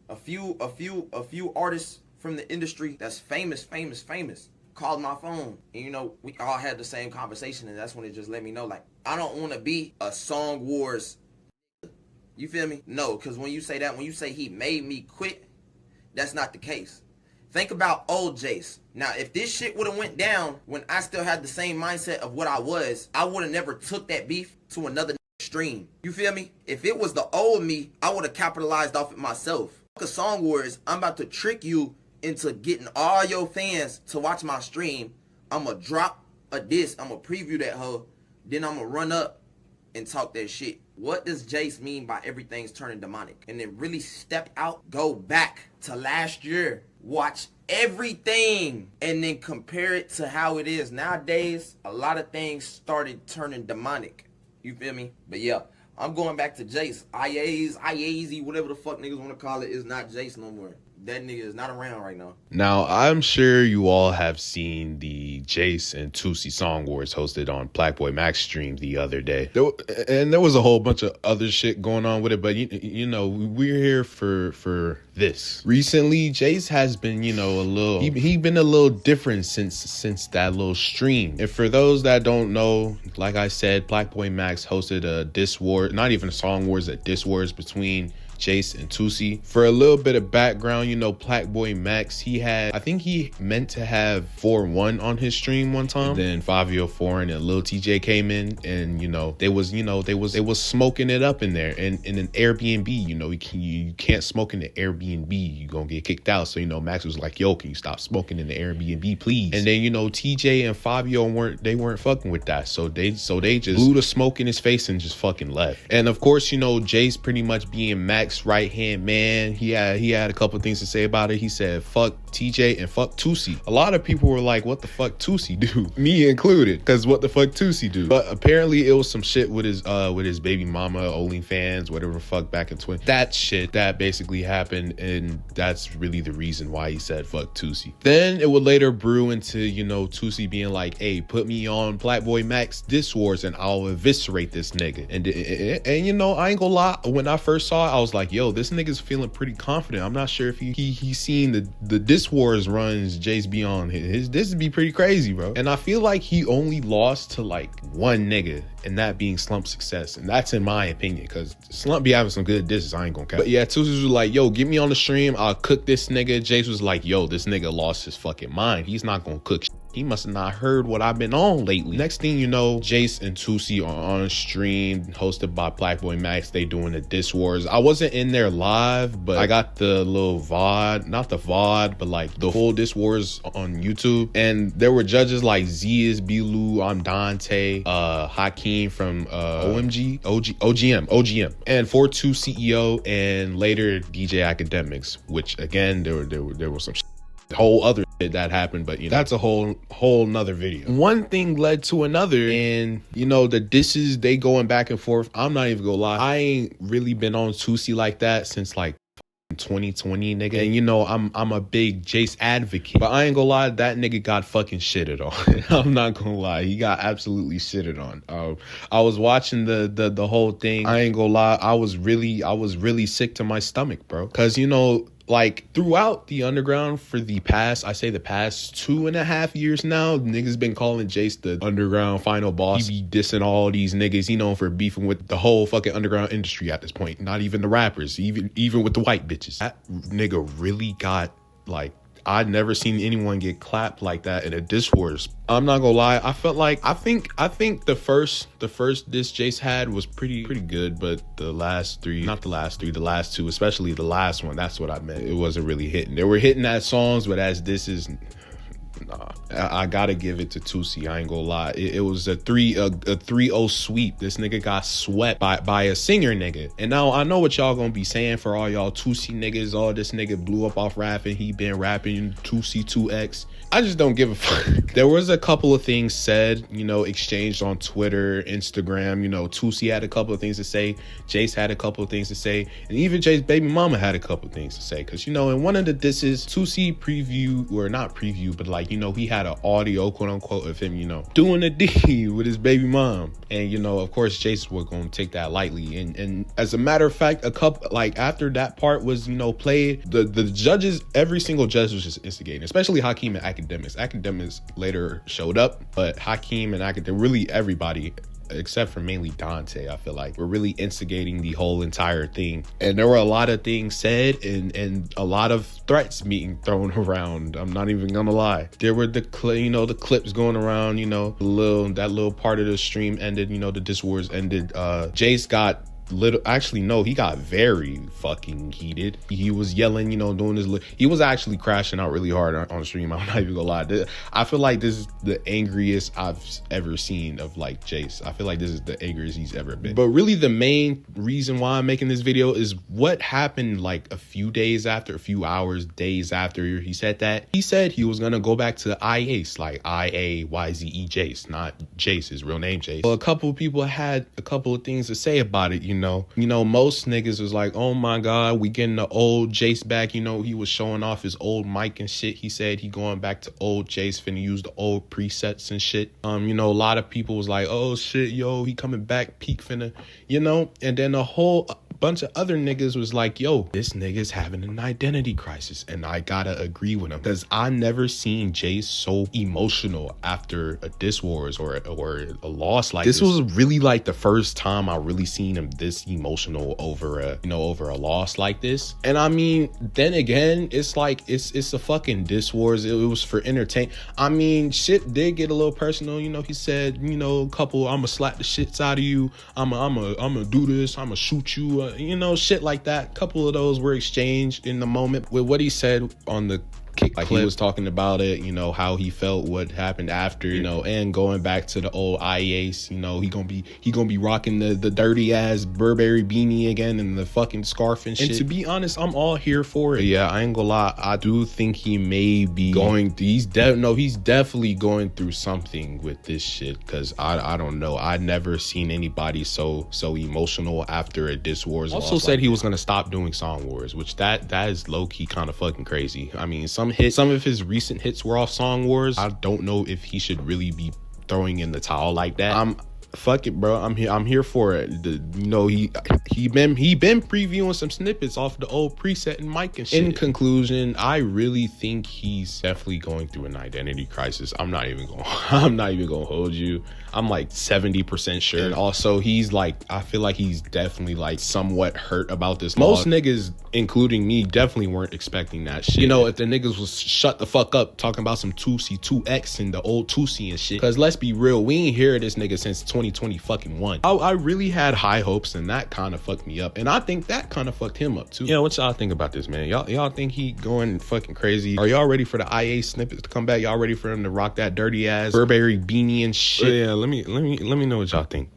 A few artists from the industry that's famous called my phone, and you know, we all had the same conversation, and that's when it just let me know, like, I don't want to be a song wars. You feel me? No, because when you say that, when you say he made me quit, that's not the case. Think about old Jace. Now, if this shit would have went down when I still had the same mindset of what I would have never took that beef to another stream. You feel me? If it was the old me, I would have capitalized off it myself. A song wars, I'm about to trick you into getting all your fans to watch my stream. I'ma drop a diss, I'ma preview that hoe, then I'ma run up and talk that shit. What does Jace mean by everything's turning demonic? And then really step out, go back to last year, watch everything, and then compare it to how it is nowadays. A lot of things started turning demonic. You feel me? But yeah, I'm going back to Jace. Iayze, whatever the fuck niggas want to call it, is not Jace no more. That nigga is not around right now. Now, I'm sure you all have seen the Jace and Tusi Song Wars hosted on Blackboy Max stream the other day. There was a whole bunch of other shit going on with it, but you know, we're here for this. Recently, Jace has been, you know, he been a little different since that little stream. And for those that don't know, like I said, Blackboy Max hosted a diss war, not even a song wars, a diss wars between Jace and Tusi. For a little bit of background, you know, Blackboy Max, I think he meant to have 4-1 on his stream one time. And then Fabio Foreign and Lil TJ came in, and you know, they was smoking it up in there. And in an Airbnb, you know, you can't smoke in the Airbnb, you gonna get kicked out. So, you know, Max was like, yo, can you stop smoking in the Airbnb, please? And then, you know, TJ and Fabio weren't fucking with that. So they just blew the smoke in his face and just fucking left. And of course, you know, Jace pretty much being Max right hand man, he had a couple things to say about it. He said fuck TJ and fuck Tusi. A lot of people were like, what the fuck Tusi do? Me included, because what the fuck Tusi do? But apparently it was some shit with his baby mama, OnlyFans, whatever the fuck, back in that shit that basically happened, and that's really the reason why he said fuck Tusi. Then it would later brew into, you know, Tusi being like, hey, put me on Blackboy Max diss wars and I'll eviscerate this nigga. And you know, I ain't gonna lie, when I first saw it, I was like, yo, this nigga's feeling pretty confident. I'm not sure if he's seen the diss wars runs Jace be on. This would be pretty crazy, bro. And I feel like he only lost to like one nigga, and that being Slump Success. And that's in my opinion, because Slump be having some good disses, I ain't gonna count. But yeah, Tusi was like, yo, get me on the stream, I'll cook this nigga. Jace was like, yo, this nigga lost his fucking mind. He's not gonna cook shit. He must have not heard what I've been on lately. Next thing you know, Jace and Tusi are on stream, hosted by Blackboy Max. They doing the diss wars. I wasn't in there live, but I got the little VOD, not the VOD, but like the full diss wars on YouTube. And there were judges like Ziz, Bilu, I'm Dante, Hakeem from OGM, and 42 CEO, and later DJ Academics, which again, there was some whole other shit that happened, but you know, that's a whole nother video. One thing led to another, and you know, the disses, they going back and forth. I'm not even gonna lie, I ain't really been on Tusi like that since like 2020, nigga. And you know, I'm a big Jace advocate, but I ain't gonna lie, that nigga got fucking shitted on. I'm not gonna lie, he got absolutely shitted on. I was watching the whole thing. I ain't gonna lie, I was really sick to my stomach, bro, because you know, like throughout the underground for the past 2.5 years now, niggas been calling Jace the underground final boss. He be dissing all these niggas. He known for beefing with the whole fucking underground industry at this point. Not even the rappers, even with the white bitches. That nigga really got like, I'd never seen anyone get clapped like that in a diss wars. I'm not gonna lie, I felt like I think the first diss Jace had was pretty good, but the last two, especially the last one, that's what I meant. It wasn't really hitting. They were hitting at songs, but as this is, nah, I gotta give it to Tusi. I ain't gonna lie. It was a 3-0 sweep. This nigga got swept by a singer nigga. And now I know what y'all gonna be saying for all y'all Tusi niggas. All this nigga blew up off rapping. He been rapping Tusi 2X. I just don't give a fuck. There was a couple of things said, you know, exchanged on Twitter, Instagram. You know, Tusi had a couple of things to say. Jace had a couple of things to say. And even Jace's baby mama had a couple of things to say. Because, you know, in one of the disses, Tusi not preview, but like, like, you know, he had an audio, quote unquote, of him, you know, doing a deed with his baby mom. And, you know, of course, Jace was going to take that lightly. And as a matter of fact, a couple, like, after that part was, you know, played, the judges, every single judge was just instigating, especially Hakeem and Academics. Academics later showed up, but Hakeem and Academics, really everybody, except for mainly Dante, I feel like, we're really instigating the whole entire thing. And there were a lot of things said and a lot of threats being thrown around. I'm not even gonna lie. There were the clips going around, you know, that little part of the stream ended, you know, the Diss Wars ended. Jace got he got very fucking heated. He was yelling, you know, doing his he was actually crashing out really hard on the stream. I'm not even gonna lie. I feel like this is the angriest I've ever seen of like Jace. I feel like this is the angriest he's ever been. But really the main reason why I'm making this video is what happened like a few days after, a few hours, days after he said that. He said he was gonna go back to Iayze, like Iayze Jace, not Jace, his real name Jace. Well, a couple of people had a couple of things to say about it, you know, most niggas was like, oh my God, we getting the old Jace back. You know, he was showing off his old mic and shit. He said he going back to old Jace, finna use the old presets and shit. You know, a lot of people was like, oh shit, yo, he coming back, peak finna, you know, and then a whole bunch of other niggas was like, yo, this nigga's having an identity crisis. And I gotta agree with him, because I never seen Jace so emotional after a Diss Wars or a loss like this. This was really like the first time I really seen him this emotional over a loss like this. And I mean, then again, it's like it's a fucking Diss Wars. It was for entertainment. I mean, shit did get a little personal. You know, he said, you know, a couple, I'ma slap the shits out of you, I'ma do this, I'ma shoot you, you know, shit like that. A couple of those were exchanged in the moment with what he said on the kick, like clip. He was talking about it, you know, how he felt, what happened after, you know, and going back to the old Iayze, you know, he gonna be rocking the dirty ass Burberry beanie again and the fucking scarf and shit. And to be honest, I'm all here for it. Yeah, I ain't gonna lie, I do think he may be he's definitely going through something with this shit, because I don't know, I never seen anybody so emotional after a Diss Wars. Also said he was gonna stop doing Song Wars, which that is low-key kind of fucking crazy. I mean, some of his recent hits were off Song Wars. I don't know if he should really be throwing in the towel like that. Fuck it, bro. I'm here for it. You know, he been previewing some snippets off the old preset and mic and shit. In conclusion, I really think he's definitely going through an identity crisis. I'm not even gonna hold you. I'm like 70% sure. And also, he's like, I feel like he's definitely like somewhat hurt about this. Most niggas, including me, definitely weren't expecting that shit. You know, if the niggas was shut the fuck up talking about some 2C2X and the old 2C and shit. Because let's be real, we ain't hear this nigga since 2020 fucking one. I really had high hopes, and that kind of fucked me up. And I think that kind of fucked him up too. Yeah, what y'all think about this, man? Y'all think he going fucking crazy? Are y'all ready for the Iayze snippets to come back? Y'all ready for him to rock that dirty ass Burberry beanie and shit? Yeah, let me know what y'all think.